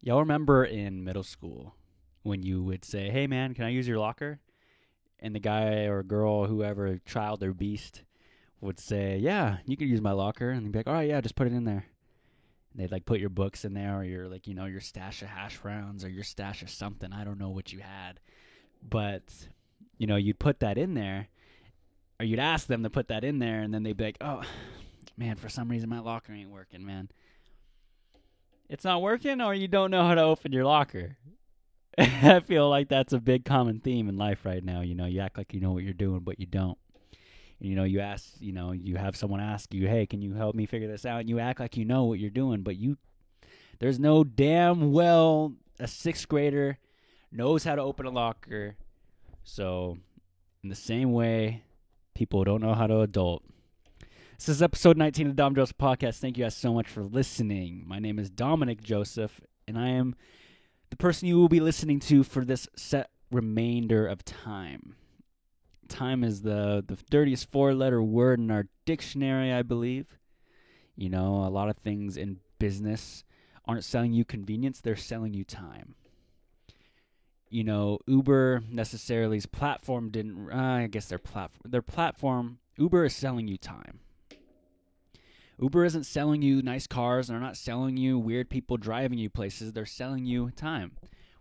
Y'all remember in middle school when you would say, "Hey man, can I use your locker?" And the guy or girl, whoever, child or beast, would say, "Yeah, you can use my locker." And they'd be like, "All right, yeah, just put it in there." And they'd like put your books in there, or your your stash of hash browns, or your stash of something. I don't know what you had, but you'd put that in there, or you'd ask them to put that in there, and then they'd be like, "Oh man, for some reason my locker ain't working, man." It's not working, or you don't know how to open your locker. I feel like that's a big common theme in life right now. You act like you know what you're doing, but you don't. You ask, you have someone ask you, "Hey, can you help me figure this out?" And you act like you know what you're doing, but there's no damn well a sixth grader knows how to open a locker. So, in the same way, people don't know how to adult. This is episode 19 of the Dom Joseph Podcast. Thank you guys so much for listening. My name is Dominic Joseph, and I am the person you will be listening to for this set remainder of time. Time is the dirtiest four-letter word in our dictionary, I believe. A lot of things in business aren't selling you convenience, they're selling you time. Uber necessarily's platform didn't, I guess their platform, Uber is selling you time. Uber isn't selling you nice cars. They're not selling you weird people driving you places. They're selling you time.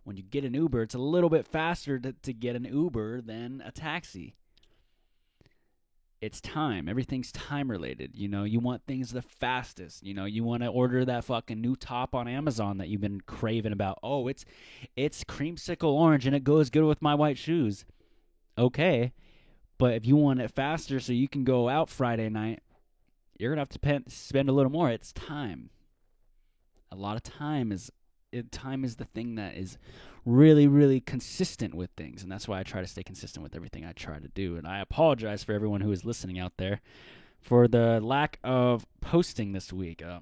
When you get an Uber, it's a little bit faster to get an Uber than a taxi. It's time. Everything's time related. You want things the fastest. You want to order that fucking new top on Amazon that you've been craving about. Oh, it's creamsicle orange and it goes good with my white shoes. Okay. But if you want it faster so you can go out Friday night, you're going to have to spend a little more. It's time. A lot of time is the thing that is really, really consistent with things. And that's why I try to stay consistent with everything I try to do. And I apologize for everyone who is listening out there for the lack of posting this week. A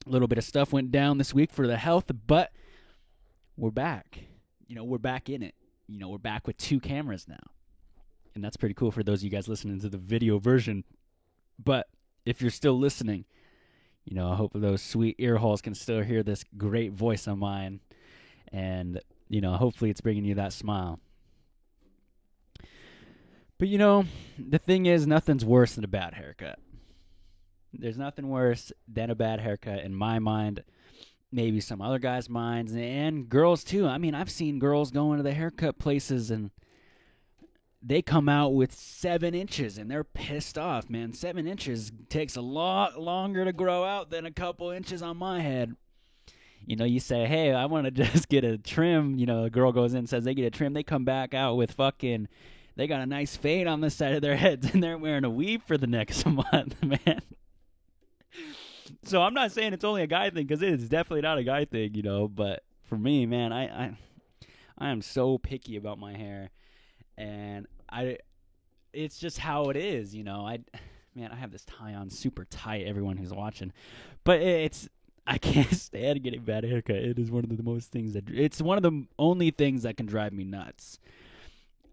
little bit of stuff went down this week for the health, but we're back. We're back in it. We're back with 2 cameras now. And that's pretty cool for those of you guys listening to the video version. But if you're still listening, I hope those sweet ear holes can still hear this great voice of mine. And, hopefully it's bringing you that smile. But, the thing is, nothing's worse than a bad haircut. There's nothing worse than a bad haircut in my mind, maybe some other guys' minds, and girls too. I mean, I've seen girls go into the haircut places and they come out with 7 inches and they're pissed off, man. 7 inches takes a lot longer to grow out than a couple inches on my head. You say, "Hey, I want to just get a trim." A girl goes in and says they get a trim. They come back out with they got a nice fade on the side of their heads and they're wearing a weave for the next month, man. So I'm not saying it's only a guy thing, because it is definitely not a guy thing, But for me, man, I am so picky about my hair. And it's just how it is, I have this tie on super tight, everyone who's watching, but I can't stand getting bad haircut. It is one of the it's one of the only things that can drive me nuts.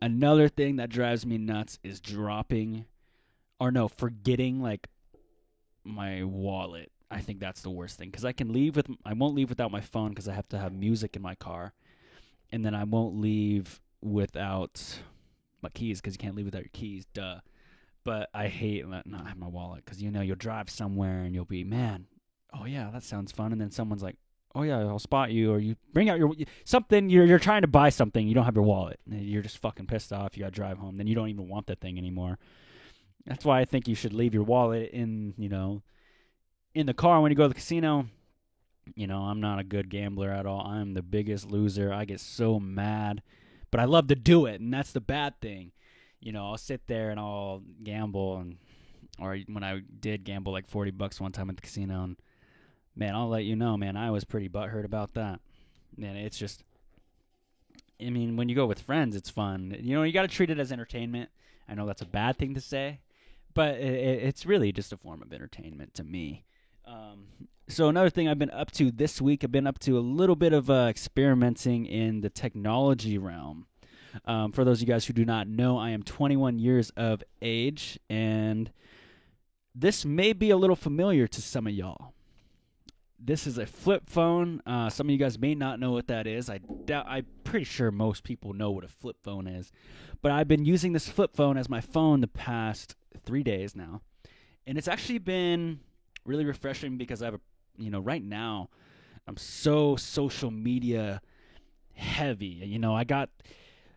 Another thing that drives me nuts is forgetting like my wallet. I think that's the worst thing, because I won't leave without my phone, because I have to have music in my car, and then I won't leave without my keys, because you can't leave without your keys, duh. But I hate not having my wallet, because you'll drive somewhere and you'll be, man, oh yeah, that sounds fun, and then someone's like, oh yeah, I'll spot you, or you bring out your something, you're trying to buy something, you don't have your wallet, and you're just fucking pissed off, you gotta drive home, then you don't even want that thing anymore. That's why I think you should leave your wallet in the car when you go to the casino. I'm not a good gambler at all. I'm the biggest loser. I get so mad, but I love to do it, and that's the bad thing. I'll sit there and I'll gamble, or when I did gamble like $40 one time at the casino, and man, I'll let you know, man, I was pretty butthurt about that. Man, it's just, when you go with friends, it's fun. You got to treat it as entertainment. I know that's a bad thing to say, but it's really just a form of entertainment to me. So another thing I've been up to this week, I've been up to a little bit of experimenting in the technology realm. For those of you guys who do not know, I am 21 years of age, and this may be a little familiar to some of y'all. this is a flip phone. Some of you guys may not know what that is. I'm pretty sure most people know what a flip phone is. But I've been using this flip phone as my phone the past 3 days now. And it's actually been really refreshing because I have right now I'm so social media heavy.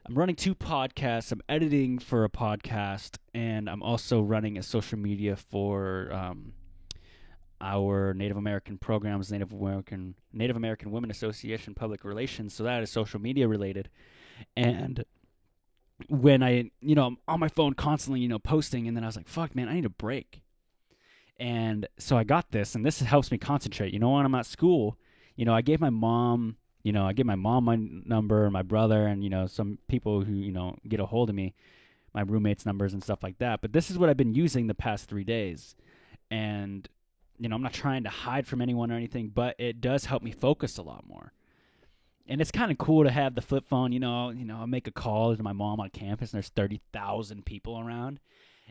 I'm running 2 podcasts. I'm editing for a podcast, and I'm also running a social media for our Native American programs, Native American Women Association Public Relations. So that is social media related. And when I'm on my phone constantly, posting, and then I was like, fuck, man, I need a break. And so I got this, and this helps me concentrate. When I'm at school, I gave my mom my number, my brother, and, some people who, get a hold of me, my roommates' numbers and stuff like that. But this is what I've been using the past 3 days. And, I'm not trying to hide from anyone or anything, but it does help me focus a lot more. And it's kind of cool to have the flip phone, I'll make a call to my mom on campus, and there's 30,000 people around.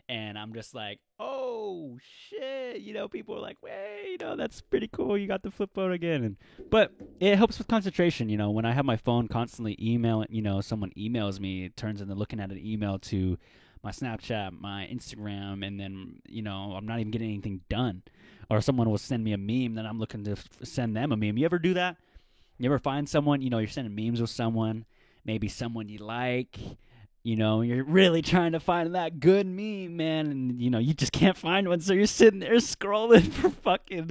And I'm just like, oh, shit. People are like, hey, that's pretty cool. You got the flip phone again. But it helps with concentration. When I have my phone constantly emailing, someone emails me, it turns into looking at an email to my Snapchat, my Instagram, and then, I'm not even getting anything done. Or someone will send me a meme, then I'm looking to send them a meme. You ever do that? You ever find someone, you're sending memes with someone, maybe someone you like, you're really trying to find that good meme, man, and, you just can't find one, so you're sitting there scrolling for fucking,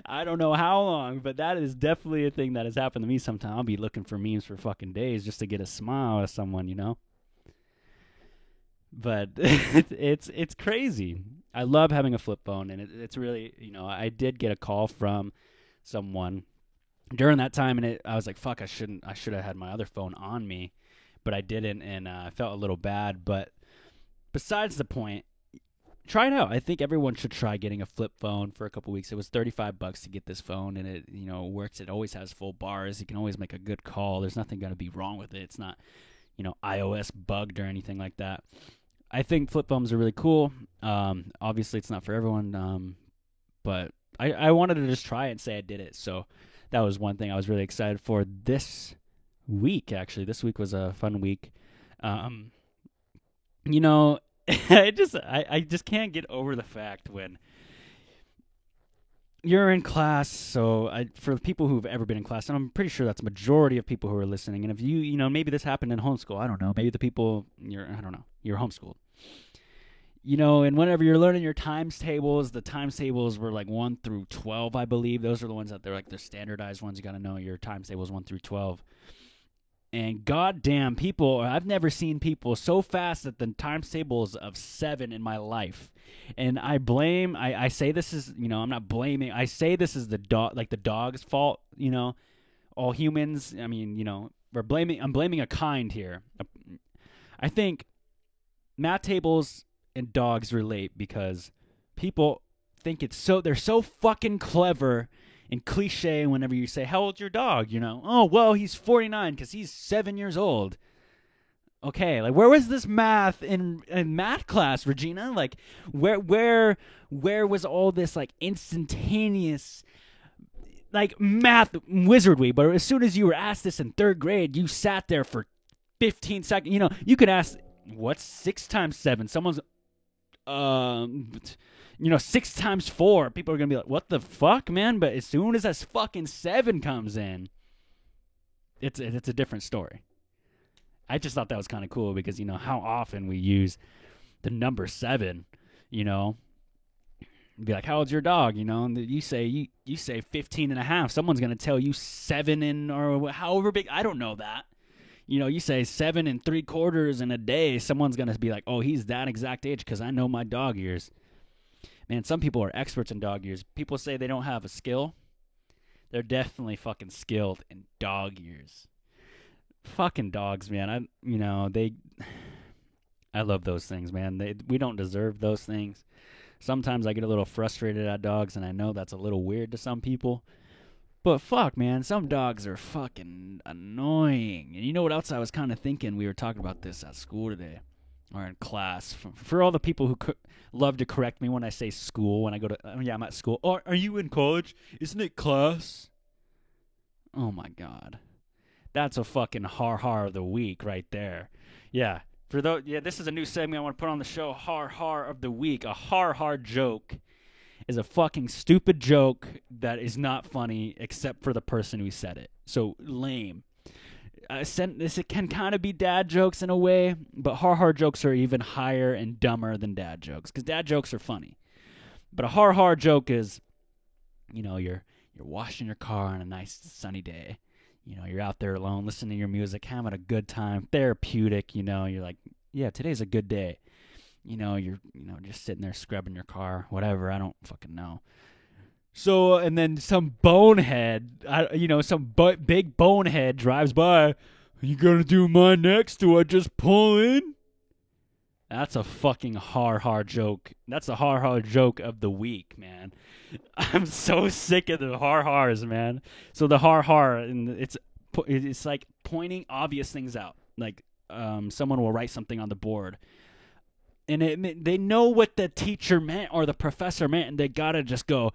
I don't know how long, but that is definitely a thing that has happened to me sometimes. I'll be looking for memes for fucking days just to get a smile out of someone, But it's crazy. I love having a flip phone, and it's really, I did get a call from someone during that time, and I was like, fuck, I should have had my other phone on me. But I didn't, and I felt a little bad. But besides the point, try it out. I think everyone should try getting a flip phone for a couple weeks. It was $35 to get this phone, and it works. It always has full bars. You can always make a good call. There's nothing going to be wrong with it. It's not iOS bugged or anything like that. I think flip phones are really cool. Obviously, it's not for everyone, but I wanted to just try it and say I did it. So that was one thing I was really excited for this week. Actually, this week was a fun week. I just can't get over the fact when you're in class. So for the people who've ever been in class, and I'm pretty sure that's a majority of people who are listening, and if maybe this happened in homeschool, I don't know, maybe the people you're homeschooled, and whenever you're learning your times tables, the times tables were like 1 through 12, I believe. Those are the ones that they're like the standardized ones. You got to know your times tables 1 through 12. And goddamn, I've never seen people so fast at the times tables of 7 in my life. And I say this is, I'm not blaming, I say this is the dog's fault, all humans. I mean, I'm blaming a kind here. I think math tables and dogs relate because people think they're so fucking clever and cliche whenever you say, how old's your dog? Oh, well, he's 49 because he's 7 years old. Okay, like, where was this math in math class, Regina? Like, where was all this, like, instantaneous, like, math wizardry? But as soon as you were asked this in 3rd grade, you sat there for 15 seconds. You could ask, what's 6 times 7? Someone's, 6 times 4, people are going to be like, what the fuck, man? But as soon as that fucking 7 comes in, it's a different story. I just thought that was kind of cool because, how often we use the number 7, be like, how old's your dog? And you say 15 and a half. Someone's going to tell you 7 or however big. I don't know that. You say 7 3/4 in a day. Someone's going to be like, oh, he's that exact age because I know my dog years. Man, some people are experts in dog years. People say they don't have a skill. They're definitely fucking skilled in dog years. Fucking dogs, man. I love those things, man. We don't deserve those things. Sometimes I get a little frustrated at dogs, and I know that's a little weird to some people. But fuck, man, some dogs are fucking annoying. And you know what else I was kind of thinking? We were talking about this at school today. or in class. For all the people who love to correct me when I say school, when I go to, yeah, I'm at school. Oh, are you in college? Isn't it class? Oh my God. That's a fucking har of the week right there. Yeah. This is a new segment I want to put on the show. Har of the week. A har joke is a fucking stupid joke that is not funny except for the person who said it. So lame. It can kind of be dad jokes in a way, but har jokes are even higher and dumber than dad jokes because dad jokes are funny. But a har joke is, you're washing your car on a nice sunny day. You're out there alone, listening to your music, having a good time, therapeutic. You're like, yeah, today's a good day. You're just sitting there scrubbing your car, whatever. I don't fucking know. So, and then some bonehead, big bonehead drives by. Are you gonna do mine next? Do I just pull in? That's a fucking har joke. That's the har joke of the week, man. I'm so sick of the har-hars, man. So the har, and it's like pointing obvious things out. Like someone will write something on the board, and they know what the teacher meant or the professor meant, and they gotta just go,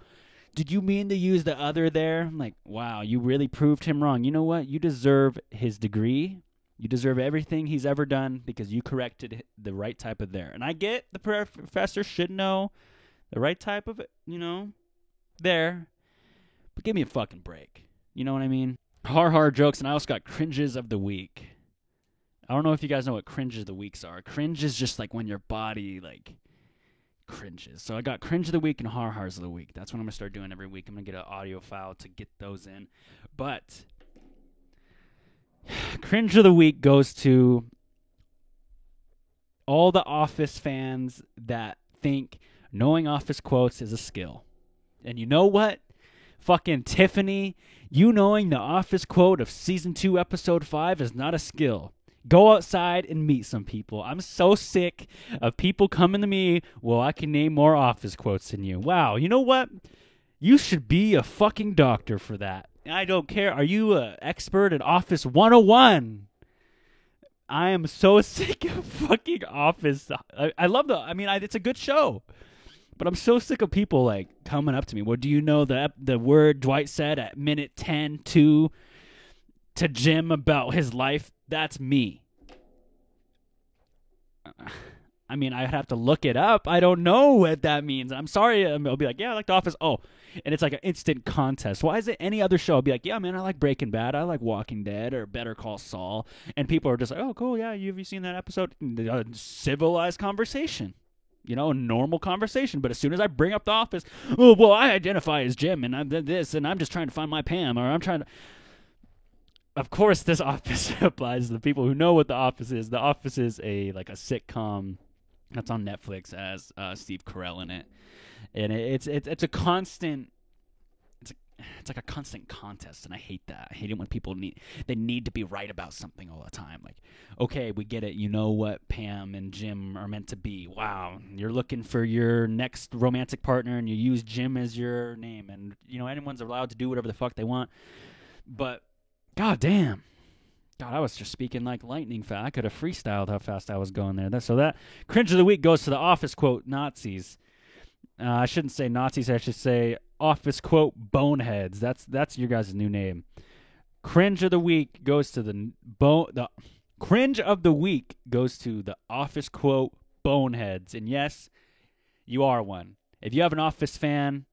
did you mean to use the other there? I'm like, wow, you really proved him wrong. You know what? You deserve his degree. You deserve everything he's ever done because you corrected the right type of there. And I get the professor should know the right type of, there. But give me a fucking break. You know what I mean? Har jokes, and I also got cringes of the week. I don't know if you guys know what cringes of the weeks are. Cringe is just like when your body, cringes. So I got cringe of the week and har-hars of the week. That's what I'm going to start doing every week. I'm going to get an audio file to get those in. But cringe of the week goes to all the Office fans that think knowing Office quotes is a skill. And you know what? Fucking Tiffany, you knowing the Office quote of Season 2, Episode 5 is not a skill. Go outside and meet some people. I'm so sick of people coming to me, well, I can name more Office quotes than you. Wow, you know what? You should be a fucking doctor for that. I don't care. Are you an expert at Office 101? I am so sick of fucking Office. I love it's a good show. But I'm so sick of people, coming up to me. Well, do you know the word Dwight said at minute 10 to Jim about his life? That's me. I'd have to look it up. I don't know what that means. I'm sorry. I'll be like, yeah, I like The Office. Oh, and it's like an instant contest. Why is it any other show? I'll be like, yeah, man, I like Breaking Bad. I like Walking Dead or Better Call Saul. And people are just like, oh, cool, yeah, have you seen that episode? Civilized conversation. Normal conversation. But as soon as I bring up The Office, oh, well, I identify as Jim, and I'm this, and I'm just trying to find my Pam, or I'm trying to... Of course, this Office applies to the people who know what The Office is. The Office is a sitcom that's on Netflix, as Steve Carell in it, and it's a constant. It's like a constant contest, and I hate that. I hate it when people need to be right about something all the time. Like, okay, we get it. You know what Pam and Jim are meant to be. Wow, you're looking for your next romantic partner, and you use Jim as your name, and anyone's allowed to do whatever the fuck they want, but. God damn. God, I was just speaking like lightning fast. I could have freestyled how fast I was going there. So that cringe of the week goes to the Office quote, Nazis. I shouldn't say Nazis. I should say Office quote, boneheads. That's your guys' new name. Cringe of the week goes to the cringe of the week goes to the Office quote, boneheads. And yes, you are one. If you have an Office fan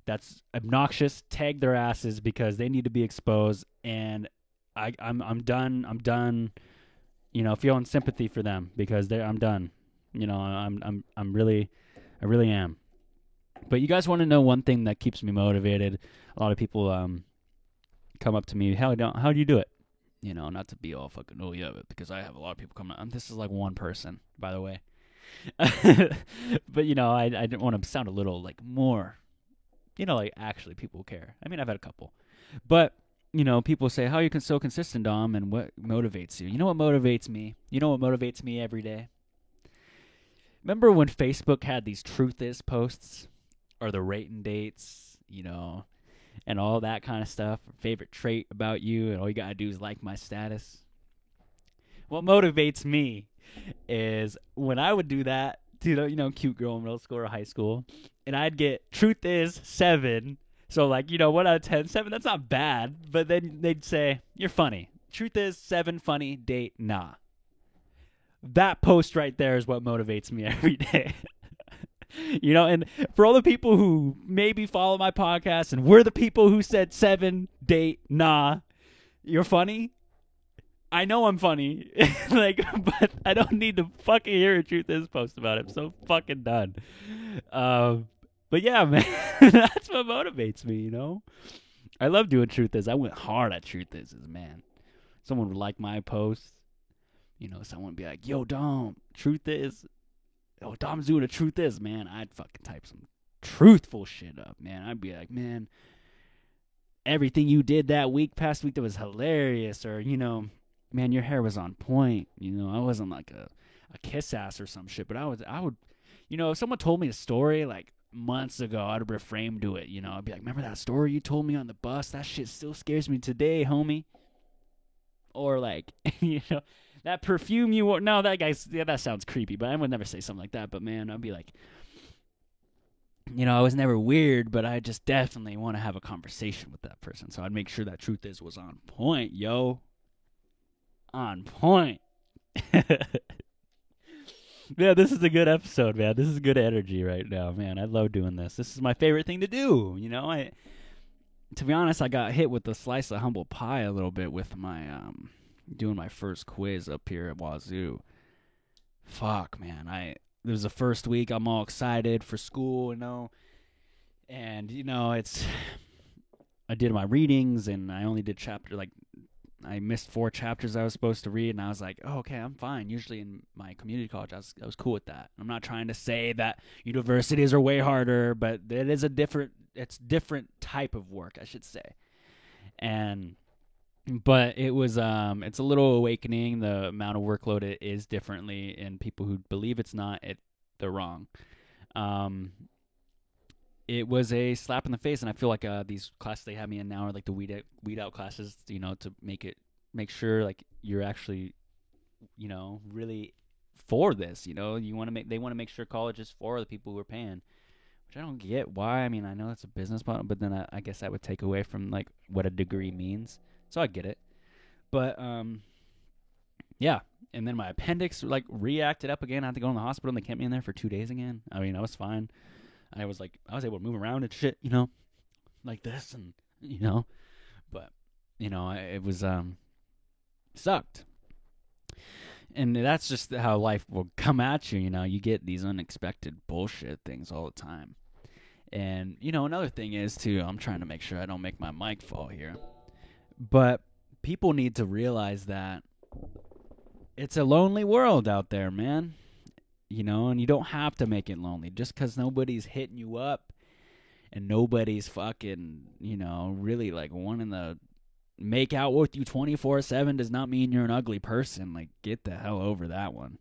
that's obnoxious, tag their asses because they need to be exposed. And I'm done. I'm done. Feeling sympathy for them because I'm done. I really am. But you guys want to know one thing that keeps me motivated? A lot of people come up to me. How do you do it? Not to be all fucking but because I have a lot of people coming. This is like one person, by the way. But I didn't want to sound a little more. Actually people care. I've had a couple. But, people say, how are you so consistent, Dom, and what motivates you? You know what motivates me? You know what motivates me every day? Remember when Facebook had these truth is posts? Or the rating dates, and all that kind of stuff. Favorite trait about you, and all you gotta do is like my status. What motivates me is when I would do that to, cute girl in middle school or high school, and I'd get truth is 7. So, like, 1 out of 10, 7, that's not bad. But then they'd say, you're funny. Truth is 7, funny, date, nah. That post right there is what motivates me every day. And for all the people who maybe follow my podcast and we're the people who said 7, date, nah, you're funny. I know I'm funny, but I don't need to fucking hear a truth is post about it. I'm so fucking done. But yeah, man, that's what motivates me, I love doing truth is. I went hard at truth is, man. Someone would like my posts. Someone would be like, yo, Dom, truth is. Oh, Dom's doing a truth is, man. I'd fucking type some truthful shit up, man. I'd be like, man, everything you did that past week, that was hilarious. Or, man, your hair was on point. I wasn't like a kiss ass or some shit, but I would, if someone told me a story like months ago, I'd reframe to it. I'd be like, remember that story you told me on the bus? That shit still scares me today, homie. Or like, that perfume you wore. No, that sounds creepy, but I would never say something like that. But man, I'd be like, I was never weird, but I just definitely want to have a conversation with that person. So I'd make sure that truth is was on point, yo. On point. Yeah, this is a good episode, man. This is good energy right now, man. I love doing this. This is my favorite thing to do. To be honest, I got hit with a slice of humble pie a little bit with my doing my first quiz up here at Wazoo. Fuck, man. It was the first week. I'm all excited for school, and I did my readings, and I only did I missed 4 chapters I was supposed to read, and I was like, oh, okay, I'm fine. Usually in my community college, I was cool with that. I'm not trying to say that universities are way harder, but it is it's different type of work, I should say. But it was, it's a little awakening. The amount of workload it is differently, and people who believe it's not, they're wrong. It was a slap in the face, and I feel like these classes they have me in now are like the weed out classes, to make sure like you're actually, really for this. They want to make sure college is for the people who are paying, which I don't get why. I mean, I know it's a business model, but then I guess that would take away from like what a degree means. So I get it, but yeah. And then my appendix like reacted up again. I had to go in the hospital, and they kept me in there for 2 days again. I mean, I was fine. I was able to move around and shit, like this, and but it was sucked. And that's just how life will come at you. You get these unexpected bullshit things all the time. And another thing is too, I'm trying to make sure I don't make my mic fall here, but people need to realize that it's a lonely world out there, man. And you don't have to make it lonely just because nobody's hitting you up and nobody's fucking, really like wanting to make out with you 24/7 does not mean you're an ugly person. Like, get the hell over that one.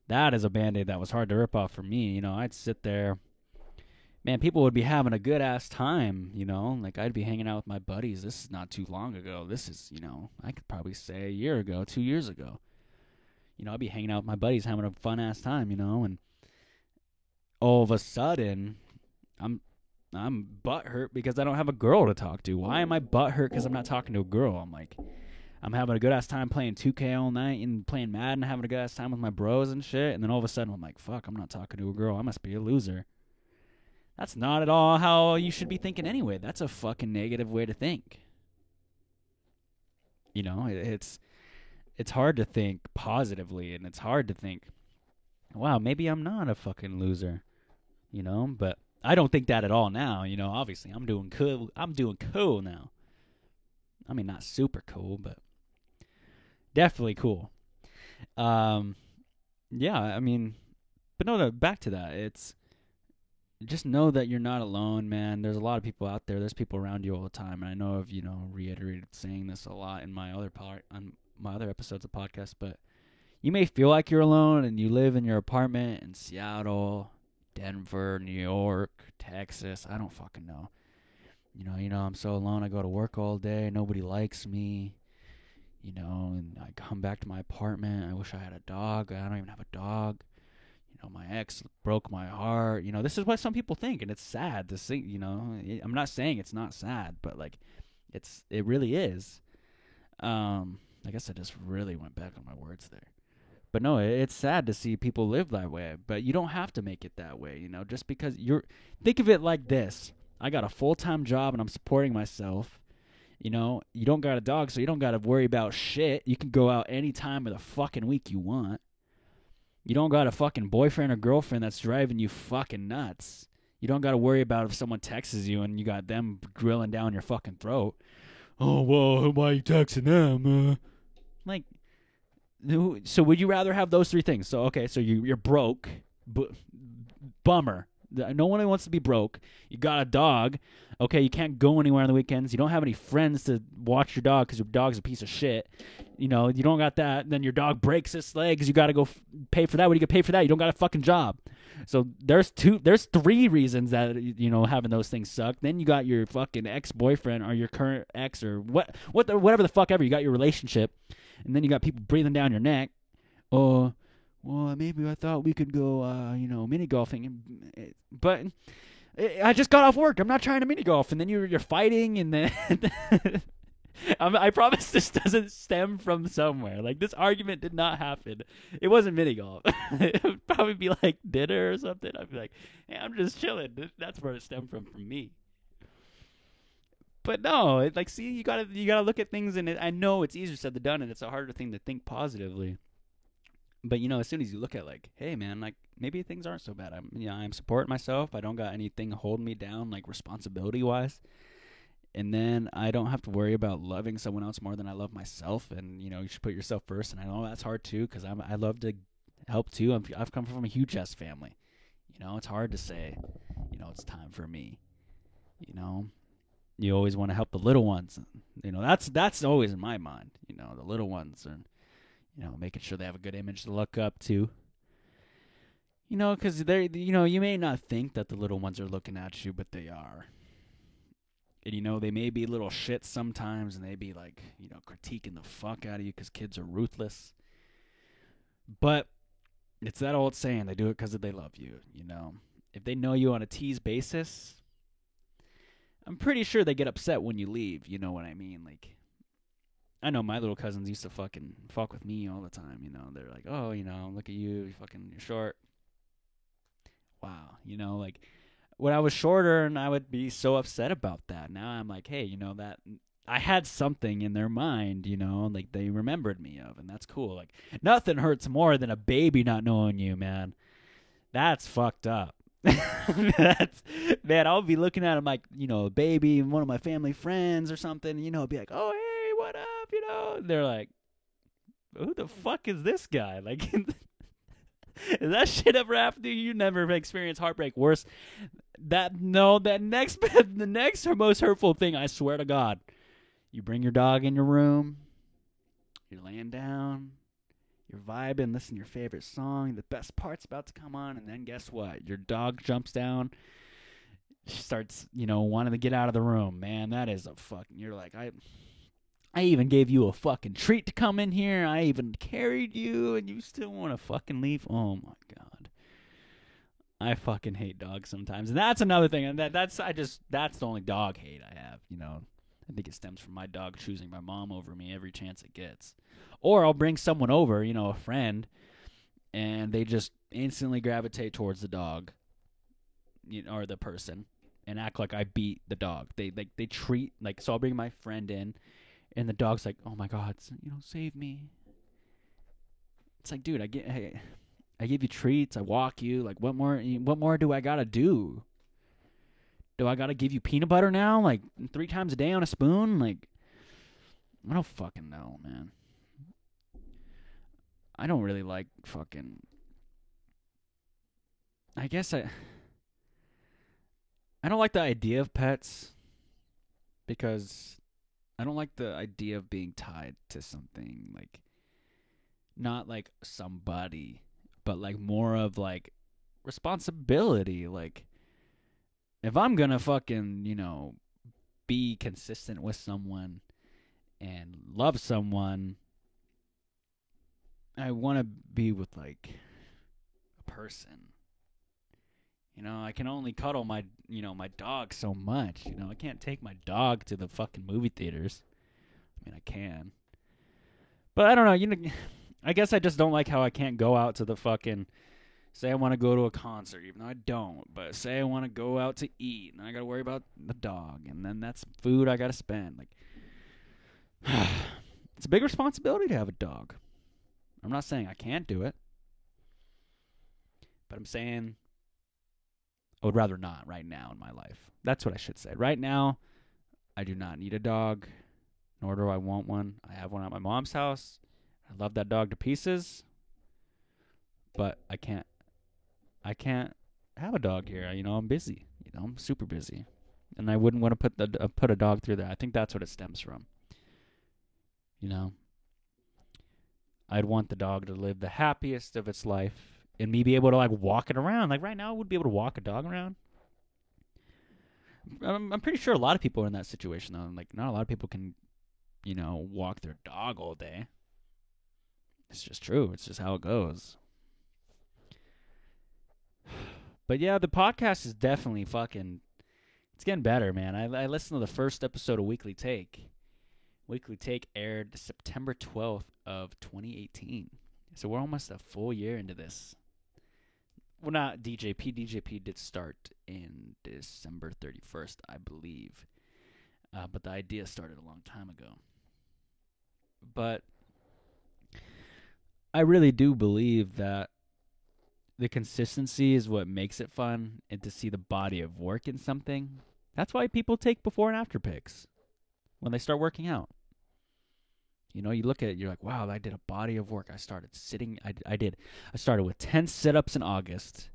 That is a Band-Aid that was hard to rip off for me. I'd sit there. Man, people would be having a good-ass time, Like, I'd be hanging out with my buddies. This is not too long ago. This is, I could probably say a year ago, 2 years ago. I'd be hanging out with my buddies, having a fun-ass time, and all of a sudden, I'm butthurt because I don't have a girl to talk to. Why am I butthurt because I'm not talking to a girl? I'm having a good-ass time playing 2K all night and playing Madden, having a good-ass time with my bros and shit, and then all of a sudden, I'm like, fuck, I'm not talking to a girl. I must be a loser. That's not at all how you should be thinking anyway. That's a fucking negative way to think. It's hard to think positively, and it's hard to think, wow, maybe I'm not a fucking loser, but I don't think that at all now. Obviously I'm doing cool now. I mean, not super cool, but definitely cool. Yeah, I mean, but no, back to that. It's just know that you're not alone, man. There's a lot of people out there. There's people around you all the time. And I know I've, reiterated saying this a lot in my other episodes of podcasts, but you may feel like you're alone and you live in your apartment in Seattle, Denver, New York, Texas. I don't fucking know. I'm so alone. I go to work all day. Nobody likes me. And I come back to my apartment. I wish I had a dog. I don't even have a dog. My ex broke my heart. This is what some people think, and it's sad to see. I'm not saying it's not sad, but like, it really is. I guess I just really went back on my words there. But no, it's sad to see people live that way. But you don't have to make it that way, just because think of it like this. I got a full-time job and I'm supporting myself. You don't got a dog, so you don't got to worry about shit. You can go out any time of the fucking week you want. You don't got a fucking boyfriend or girlfriend that's driving you fucking nuts. You don't got to worry about if someone texts you and you got them grilling down your fucking throat. Oh, well, why are you texting them? Like, so would you rather have those three things? So, okay, so you're broke. Bummer. No one wants to be broke. You got a dog. Okay, you can't go anywhere on the weekends. You don't have any friends to watch your dog because your dog's a piece of shit. You don't got that. Then your dog breaks its legs. You got to go pay for that. What do you get paid for that? You don't got a fucking job. So there's three reasons that having those things suck. Then you got your fucking ex-boyfriend or your current ex or whatever the fuck ever. You got your relationship, and then you got people breathing down your neck. Oh, well, maybe I thought we could go, mini golfing, but I just got off work. I'm not trying to mini golf, and then you're fighting, and then I promise this doesn't stem from somewhere. Like, this argument did not happen. It wasn't mini golf. It would probably be like dinner or something. I'd be like, hey, I'm just chilling. That's where it stemmed from me. But no, see, you gotta look at things, and I know it's easier said than done, and it's a harder thing to think positively. But as soon as you look at hey man, maybe things aren't so bad. I'm supporting myself. I don't got anything holding me down responsibility wise. And then I don't have to worry about loving someone else more than I love myself. And you should put yourself first. And I know that's hard too, because I love to help too. I've come from a huge ass family. It's hard to say, it's time for me. You always want to help the little ones. That's always in my mind. The little ones and making sure they have a good image to look up to. Because you may not think that the little ones are looking at you, but they are. And, they may be little shits sometimes, and they be, critiquing the fuck out of you because kids are ruthless. But it's that old saying, they do it because they love you, If they know you on a tease basis, I'm pretty sure they get upset when you leave, you know what I mean? I know my little cousins used to fucking fuck with me all the time, They're like, oh, look at you, you're short. Wow, when I was shorter and I would be so upset about that. Now I'm like, hey, that I had something in their mind, they remembered me of, and that's cool. Nothing hurts more than a baby not knowing you, man. That's fucked up. Man, I'll be looking at him like, a baby and one of my family friends or something, be like, oh, hey, what up, They're like, who the fuck is this guy? Is that shit ever happened to you? You never experienced heartbreak worse. The next most hurtful thing, I swear to God, you bring your dog in your room, you're laying down, you're vibing, listening to your favorite song, the best part's about to come on, and then guess what? Your dog jumps down, starts, wanting to get out of the room. Man, that is a fucking, you're like, I even gave you a fucking treat to come in here. I even carried you, and you still want to fucking leave? Oh, my God. I fucking hate dogs sometimes. And that's another thing. And that's the only dog hate I have, I think it stems from my dog choosing my mom over me every chance it gets. Or I'll bring someone over, a friend, and they just instantly gravitate towards the dog, or the person, and act like I beat the dog. They treat, so I'll bring my friend in, and the dog's like, oh my God, save me. It's like, dude, I give you treats, I walk you. What more do I gotta do? Do I gotta give you peanut butter now? 3 times a day on a spoon? I don't fucking know, man. I don't really like fucking. I guess I don't like the idea of pets because I don't like the idea of being tied to something, not somebody, but more of responsibility. If I'm gonna fucking, be consistent with someone and love someone, I want to be with like a person. You know, I can only cuddle my dog so much. You know, I can't take my dog to the fucking movie theaters. I mean, I can. But I don't know, I guess I just don't like how I can't go out to the fucking, say I want to go to a concert, even though I don't, but say I want to go out to eat, and I got to worry about the dog, and then that's food I got to spend. Like, it's a big responsibility to have a dog. I'm not saying I can't do it, but I'm saying I would rather not right now in my life. That's what I should say. Right now, I do not need a dog, nor do I want one. I have one at my mom's house. I love that dog to pieces, but I can't have a dog here. You know, I'm busy. You know, I'm super busy, and I wouldn't want to put a dog through that. I think that's what it stems from. You know, I'd want the dog to live the happiest of its life, and me be able to like walk it around. Like right now, I would be able to walk a dog around. I'm pretty sure a lot of people are in that situation though. Like not a lot of people can, you know, walk their dog all day. It's just true. It's just how it goes. But yeah, the podcast is definitely it's getting better, man. I listened to the first episode of Weekly Take. Weekly Take aired September 12th of 2018. So we're almost a full year into this. Well, not DJP. DJP did start in December 31st, I believe. But the idea started a long time ago. But I really do believe that the consistency is what makes it fun, and to see the body of work in something. That's why people take before and after pics when they start working out. You know, you look at it, you're like, wow, I did a body of work. I started with 10 sit-ups in August.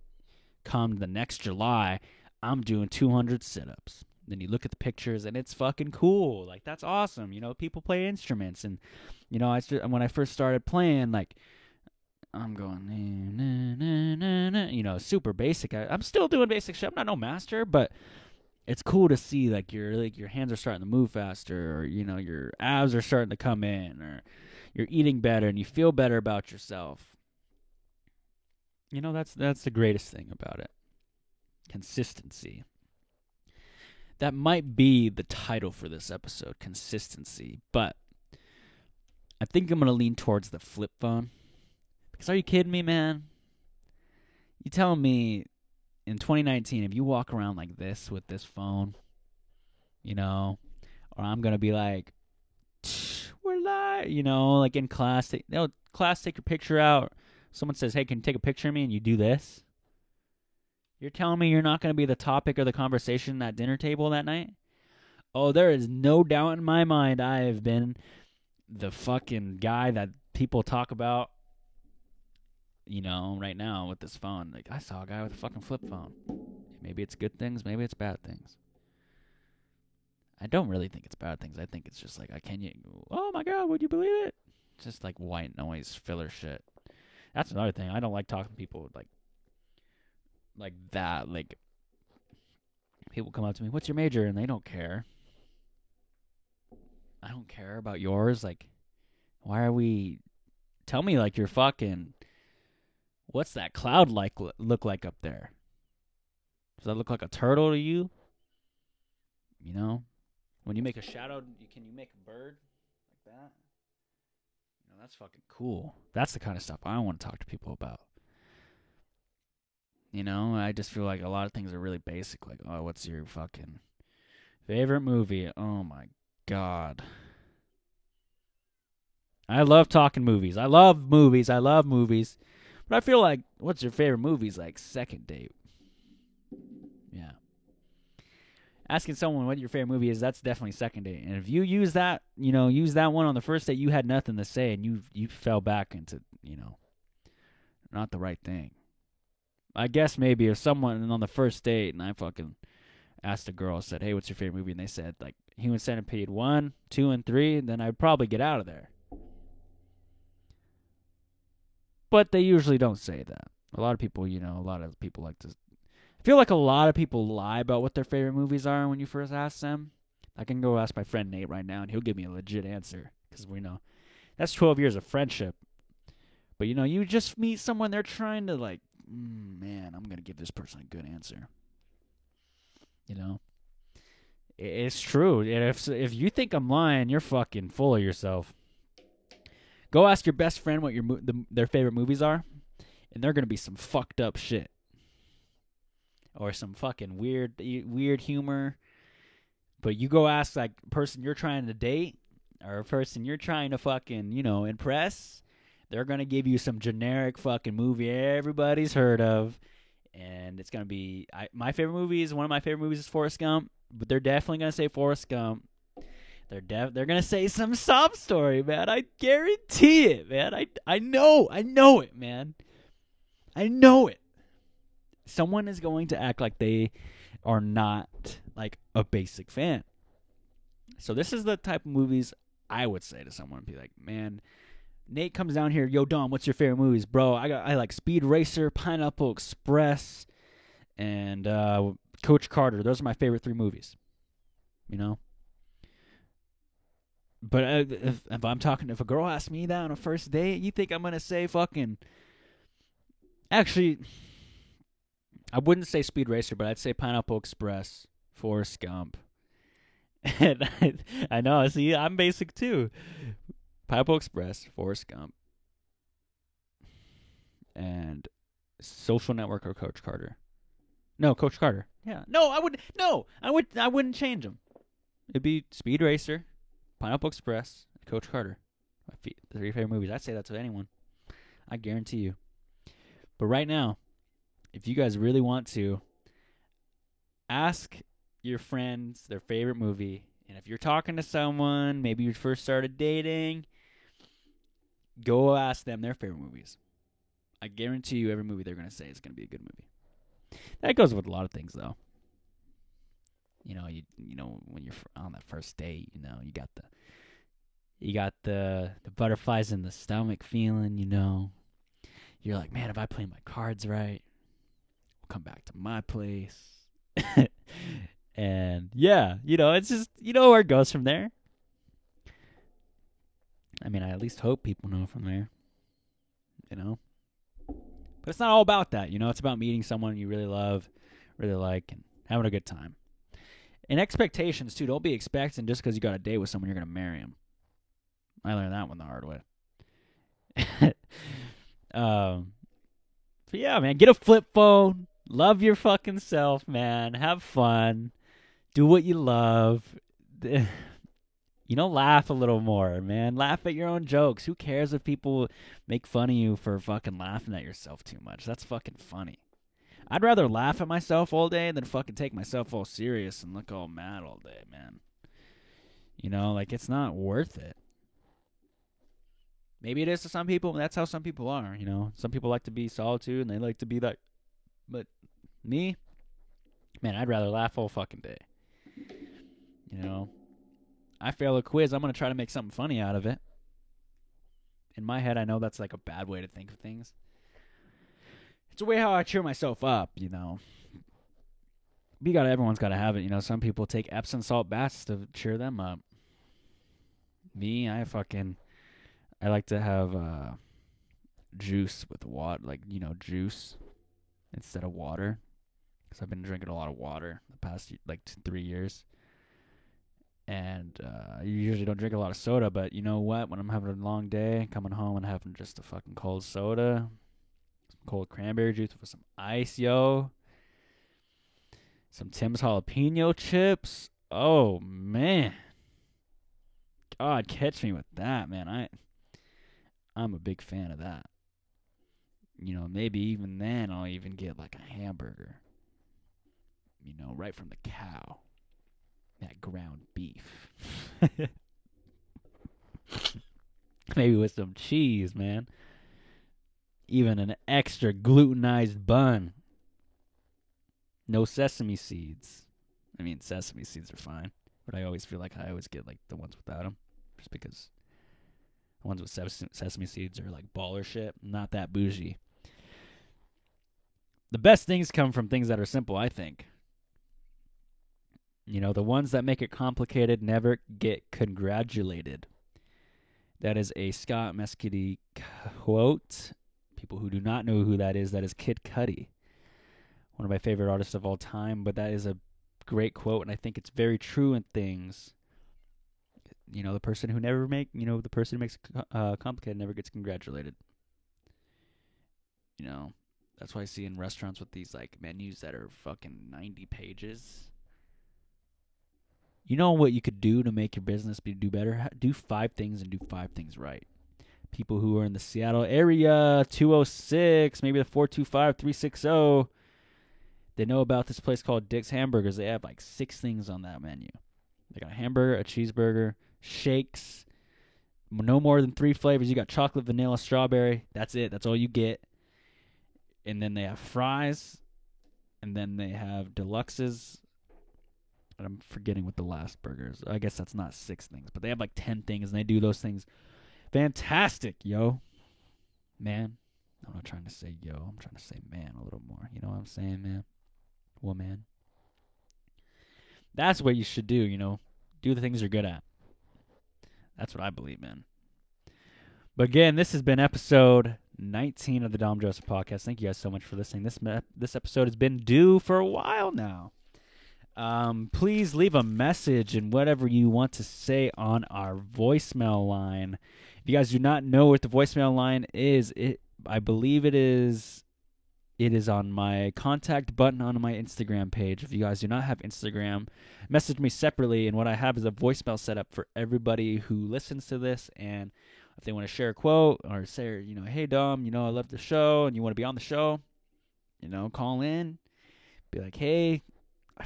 Come the next July, I'm doing 200 sit-ups. Then you look at the pictures, and it's fucking cool. Like, that's awesome. You know, people play instruments. And, you know, when I first started playing, like, I'm going, you know, super basic. I'm still doing basic shit. I'm not no master, but it's cool to see like your hands are starting to move faster, or you know your abs are starting to come in, or you're eating better and you feel better about yourself. You know, that's the greatest thing about it. Consistency. That might be the title for this episode, consistency, but I think I'm going to lean towards the flip phone. Because are you kidding me, man? You telling me in 2019, if you walk around like this with this phone, you know, or I'm going to be like, we're live, you know, like in class, take your picture out. Someone says, hey, can you take a picture of me? And you do this. You're telling me you're not going to be the topic of the conversation at dinner table that night? Oh, there is no doubt in my mind I have been the fucking guy that people talk about, you know, right now with this phone. Like, I saw a guy with a fucking flip phone. Maybe it's good things, maybe it's bad things. I don't really think it's bad things. I think it's just like, oh my God, would you believe it? It's just like white noise filler shit. That's another thing. I don't like talking to people like that. Like, people come up to me, what's your major? And they don't care. I don't care about yours. Like, why are we... Tell me like you're fucking... What's that cloud look like up there? Does that look like a turtle to you? You know? When you make a shadow, can you make a bird like that? You know, that's fucking cool. That's the kind of stuff I want to talk to people about. You know, I just feel like a lot of things are really basic. Like, oh, what's your fucking favorite movie? Oh my God. I love talking movies. I love movies. But I feel like, what's your favorite movie is like second date. Yeah. Asking someone what your favorite movie is, that's definitely second date. And if you use that one on the first date, you had nothing to say and you fell back into, you know, not the right thing. I guess maybe if someone on the first date and I fucking asked a girl, said, hey, what's your favorite movie? And they said, like, Human Centipede 1, 2, and 3, then I'd probably get out of there. But they usually don't say that. A lot of people like to... I feel like a lot of people lie about what their favorite movies are when you first ask them. I can go ask my friend Nate right now, and he'll give me a legit answer. because we know that's 12 years of friendship. But, you just meet someone, they're trying to, like, man, I'm going to give this person a good answer. It's true. And if you think I'm lying, you're fucking full of yourself. Go ask your best friend what their favorite movies are, and they're going to be some fucked up shit. Or some fucking weird humor. But you go ask, like, a person you're trying to date, or a person you're trying to fucking, impress, they're going to give you some generic fucking movie everybody's heard of. And it's going to be, one of my favorite movies is Forrest Gump. But they're definitely going to say Forrest Gump. They're going to say some sob story, man. I guarantee it, man. I know it, man. I know it. Someone is going to act like they are not, like, a basic fan. So this is the type of movies I would say to someone. Be like, man, Nate comes down here. Yo, Dom, what's your favorite movies? Bro, I like Speed Racer, Pineapple Express, and Coach Carter. Those are my favorite 3 movies. But if if a girl asks me that on a first date, you think I'm going to say fucking... Actually, I wouldn't say Speed Racer, but I'd say Pineapple Express, Forrest Gump. And I know, see, I'm basic too. Pineapple Express, Forrest Gump, and Social Network or Coach Carter. No, Coach Carter. Yeah. No, I wouldn't change them. It'd be Speed Racer, Pineapple Express, Coach Carter. My 3 favorite movies. I'd say that to anyone. I guarantee you. But right now, if you guys really want to, ask your friends their favorite movie. And if you're talking to someone, maybe you first started dating, go ask them their favorite movies. I guarantee you every movie they're going to say is going to be a good movie. That goes with a lot of things, though. When you're on that first date, you got the butterflies in the stomach feeling, You're like, man, if I play my cards right, we'll come back to my place. And yeah, it's just, where it goes from there. I mean, I at least hope people know from there, But it's not all about that, It's about meeting someone you really love, really like, and having a good time. And expectations, too. Don't be expecting just because you got a date with someone, you're going to marry him. I learned that one the hard way. But yeah, man, get a flip phone. Love your fucking self, man. Have fun. Do what you love. Laugh a little more, man. Laugh at your own jokes. Who cares if people make fun of you for fucking laughing at yourself too much? That's fucking funny. I'd rather laugh at myself all day than fucking take myself all serious and look all mad all day, man. It's not worth it. Maybe it is to some people. That's how some people are, Some people like to be solitude and they like to be that. But me, man, I'd rather laugh all fucking day. I fail a quiz, I'm going to try to make something funny out of it. In my head, I know that's like a bad way to think of things. It's a way how I cheer myself up, Everyone's got to have it, Some people take Epsom salt baths to cheer them up. Me, I like to have juice with water, juice instead of water. Because I've been drinking a lot of water the past, 3 years. And I usually don't drink a lot of soda, but you know what? When I'm having a long day, coming home and having just a fucking cold soda, some cold cranberry juice with some ice, some Tim's jalapeno chips. Oh, man. God, catch me with that, man. I'm a big fan of that. Maybe even then I'll even get like a hamburger. Right from the cow. That ground beef. Maybe with some cheese, man. Even an extra glutenized bun. No sesame seeds. I mean, sesame seeds are fine. But I always feel like I always get the ones without them. Just because the ones with sesame seeds are baller shit. Not that bougie. The best things come from things that are simple, I think. The ones that make it complicated never get congratulated. That is a Scott Mescudi quote. People who do not know who that is Kid Cudi, one of my favorite artists of all time. But that is a great quote, and I think it's very true in things. The person who the person who makes it complicated never gets congratulated. That's why I see in restaurants with these like menus that are fucking 90 pages. You know what you could do to make your business do better? Do 5 things and do 5 things right. People who are in the Seattle area, 206, maybe the 425, 360, they know about this place called Dick's Hamburgers. They have like 6 things on that menu. They got a hamburger, a cheeseburger, shakes, no more than 3 flavors. You got chocolate, vanilla, strawberry. That's it. That's all you get. And then they have fries, and then they have deluxes. And I'm forgetting what the last burger is. I guess that's not 6 things, but they have like 10 things, and they do those things fantastic, yo. Man. I'm not trying to say yo. I'm trying to say man a little more. You know what I'm saying, man? Woman. That's what you should do, Do the things you're good at. That's what I believe in. But again, this has been episode 19 of the Dom Joseph Podcast. Thank you guys so much for listening. This episode has been due for a while now. Please leave a message and whatever you want to say on our voicemail line. If you guys do not know what the voicemail line is, I believe it is on my contact button on my Instagram page. If you guys do not have Instagram, message me separately. And what I have is a voicemail set up for everybody who listens to this. And if they want to share a quote or say, hey, Dom, I love the show and you want to be on the show, call in. Be like, hey, I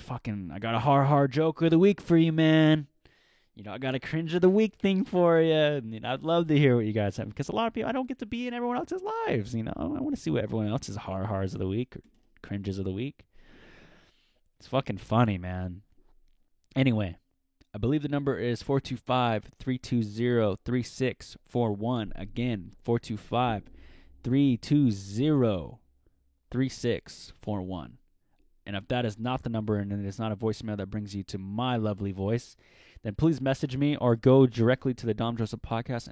got a hard joke of the week for you, man. I got a cringe of the week thing for you. And, I'd love to hear what you guys have. Because a lot of people, I don't get to be in everyone else's lives, I want to see what everyone else's hards of the week or cringes of the week. It's fucking funny, man. Anyway, I believe the number is 425-320-3641. Again, 425-320-3641. And if that is not the number and it is not a voicemail that brings you to my lovely voice, then please message me or go directly to the Dom Joseph Podcast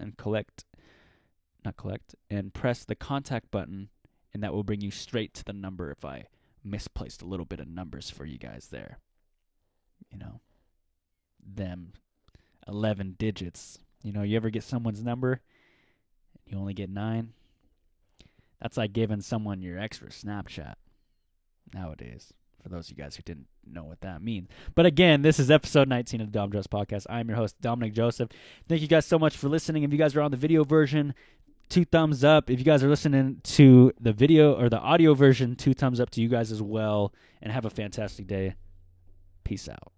and press the contact button, and that will bring you straight to the number if I misplaced a little bit of numbers for you guys there. Them 11 digits. You ever get someone's number and you only get 9? That's like giving someone your extra Snapchat nowadays, for those of you guys who didn't know what that means. But again, this is episode 19 of the Dom Joseph Podcast. I'm your host, Dominic Joseph. Thank you guys so much for listening. If you guys are on the video version, 2 thumbs up. If you guys are listening to the video or the audio version, 2 thumbs up to you guys as well. And have a fantastic day. Peace out.